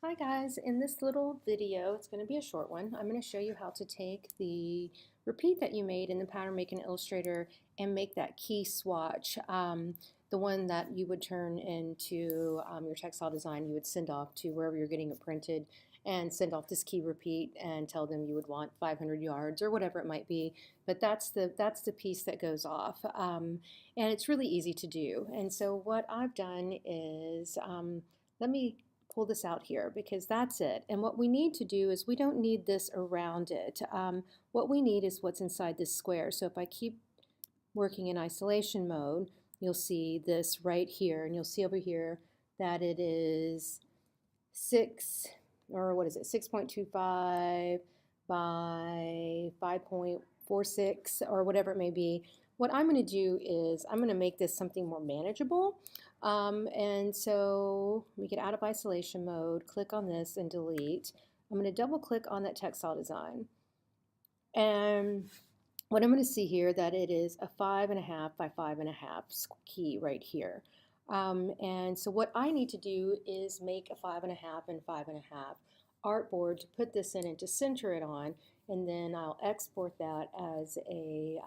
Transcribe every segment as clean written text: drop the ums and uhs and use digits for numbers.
Hi guys, in this little video, it's going to be a short one, I'm going to show you how to take the repeat that you made in the pattern making Illustrator and make that key swatch, the one that you would turn into your textile design. You would send off to wherever you're getting it printed and send off this key repeat and tell them you would want 500 yards or whatever it might be. But that's the piece that goes off, and it's really easy to do. And so what I've done is let me pull this out here because that's it. And what we need to do is we don't need this around it. What we need is what's inside this square. So if I keep working in isolation mode, you'll see this right here, and you'll see over here that it is 6.25 by 5.46 or whatever it may be. What I'm going to do is I'm going to make this something more manageable. And so we get out of isolation mode, click on this and delete. I'm going to double click on that textile design. And what I'm going to see here that it is a 5.5 by 5.5 key right here. And so what I need to do is make a 5.5 and 5.5 artboard to put this in and to center it on, and then I'll export that as a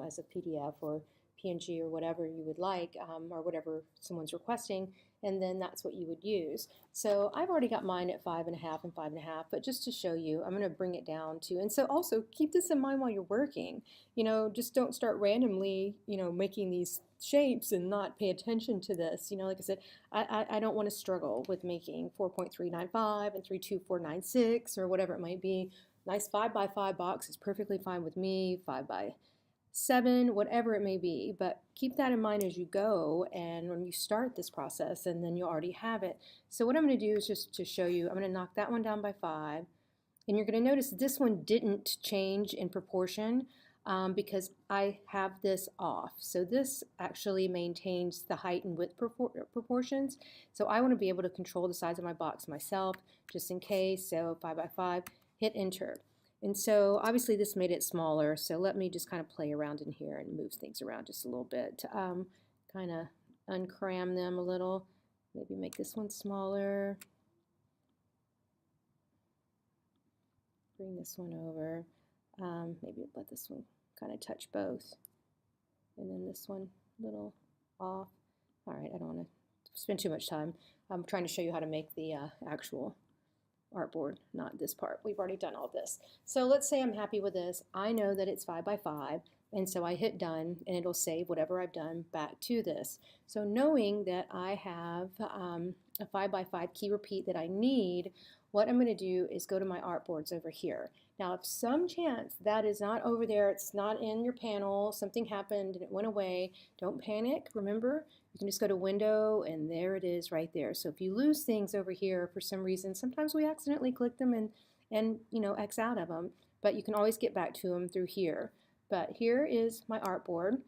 as a PDF or PNG or whatever you would like, or whatever someone's requesting, and then that's what you would use. So I've already got mine at 5.5 and 5.5, but just to show you, I'm going to bring it down to, and so also keep this in mind while you're working. Just don't start randomly, making these shapes and not pay attention to this. Like I said, I don't want to struggle with making 4.395 and 32496 or whatever it might be. Nice 5 by 5 box is perfectly fine with me, 5 by 7, whatever it may be, but keep that in mind as you go and when you start this process, and then you already have it. So what I'm going to do is just to show you, I'm going to knock that one down by 5, and you're going to notice this one didn't change in proportion because I have this off. So this actually maintains the height and width proportions. So I want to be able to control the size of my box myself, just in case. So 5 by 5, hit enter. And so obviously this made it smaller, so let me just kind of play around in here and move things around just a little bit. Kind of uncram them a little. Maybe make this one smaller. Bring this one over. Maybe let this one kind of touch both. And then this one a little off. All right, I don't want to spend too much time. I'm trying to show you how to make the actual artboard, not this part. We've already done all this. So let's say I'm happy with this. I know that it's 5 by 5, and so I hit done, and it'll save whatever I've done back to this. So knowing that I have a 5 by 5 key repeat that I need, what I'm going to do is go to my artboards over here. Now, if some chance that is not over there, it's not in your panel, something happened and it went away, don't panic. Remember, you can just go to Window, and there it is right there. So if you lose things over here for some reason, sometimes we accidentally click them and X out of them, but you can always get back to them through here. But here is my artboard.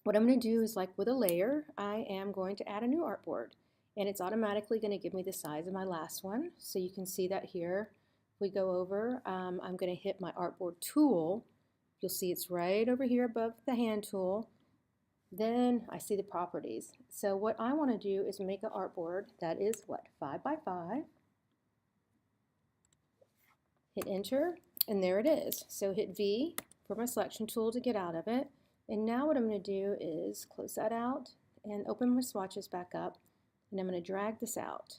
What I'm going to do is, like with a layer, I am going to add a new artboard, and it's automatically going to give me the size of my last one. So you can see that here. If we go over, I'm going to hit my artboard tool. You'll see it's right over here above the hand tool. Then I see the properties. So what I want to do is make an artboard that is 5 by 5. Hit enter, and there it is. So hit V for my selection tool to get out of it. And now what I'm going to do is close that out and open my swatches back up, and I'm going to drag this out.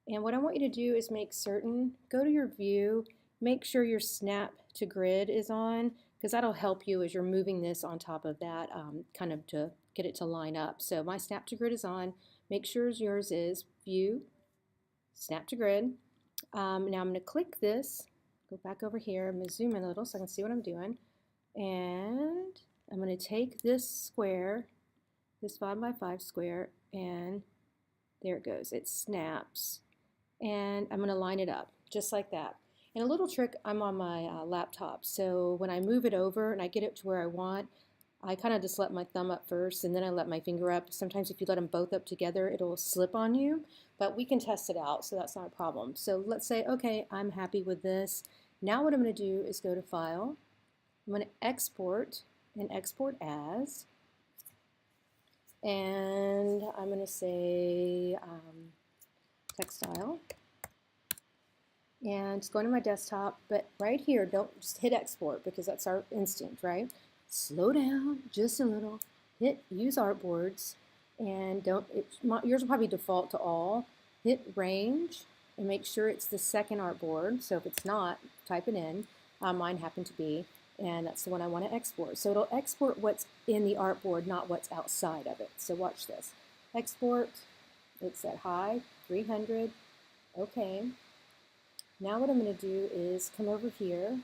And what I want you to do is make certain, go to your view, make sure your snap to grid is on, because that'll help you as you're moving this on top of that, kind of to get it to line up. So my snap to grid is on. Make sure yours is view, snap to grid. Now I'm going to click this, go back over here, I'm going to zoom in a little so I can see what I'm doing. And I'm going to take this square, this 5 by 5 square, and there it goes. It snaps. And I'm going to line it up just like that. And a little trick, I'm on my laptop, so when I move it over and I get it to where I want, I kind of just let my thumb up first and then I let my finger up. Sometimes if you let them both up together, it'll slip on you, but we can test it out, so that's not a problem. So let's say, okay, I'm happy with this. Now what I'm going to do is go to File. I'm going to export and export as, and I'm going to say textile. and just going to my desktop, but right here, don't just hit export because that's our instinct, right? Slow down just a little, use artboards, and yours will probably default to all. Hit range and make sure it's the second artboard. So if it's not, type it in. Mine happened to be, and that's the one I want to export. So it'll export what's in the artboard, not what's outside of it. So watch this. Export, it's at high, 300, okay. Now what I'm going to do is come over here.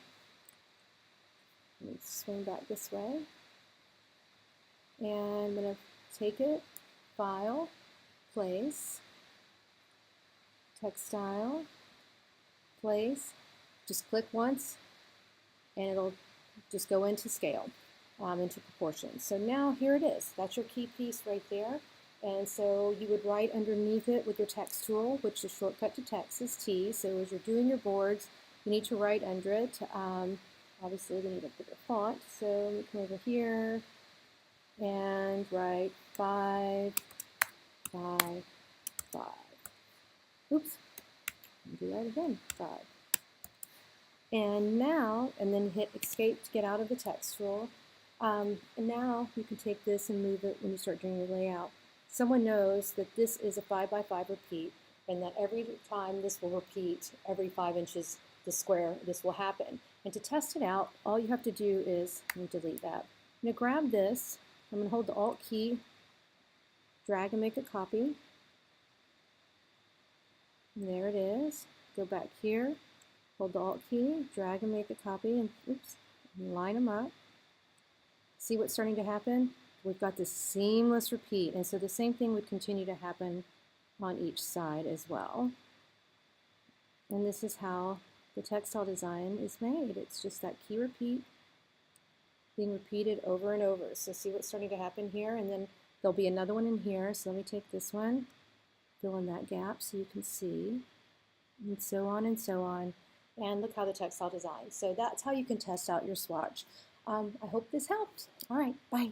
Let me swing back this way. And I'm going to take it, File, Place, Textile, Place. Just click once, and it'll just go into scale, into proportion. So now here it is. That's your key piece right there. And so you would write underneath it with your text tool, which the shortcut to text is T. So as you're doing your boards, you need to write under it. Obviously, we need a bigger font. So let me come over here and write 5, 5, 5. Oops, do that again, 5. And now, and then hit escape to get out of the text tool. And now you can take this and move it when you start doing your layout. Someone knows that this is a 5 by 5 repeat, and that every time this will repeat, every 5 inches, the square, this will happen. And to test it out, all you have to do is, let me delete that. I'm going to grab this, I'm going to hold the Alt key, drag and make a copy. And there it is. Go back here, hold the Alt key, drag and make a copy, and oops, and line them up. See what's starting to happen? We've got this seamless repeat, and so the same thing would continue to happen on each side as well. And this is how the textile design is made. It's just that key repeat being repeated over and over. So see what's starting to happen here, and then there'll be another one in here. So let me take this one, fill in that gap so you can see, and so on and so on. And look how the textile design. So that's how you can test out your swatch. I hope this helped. All right, bye.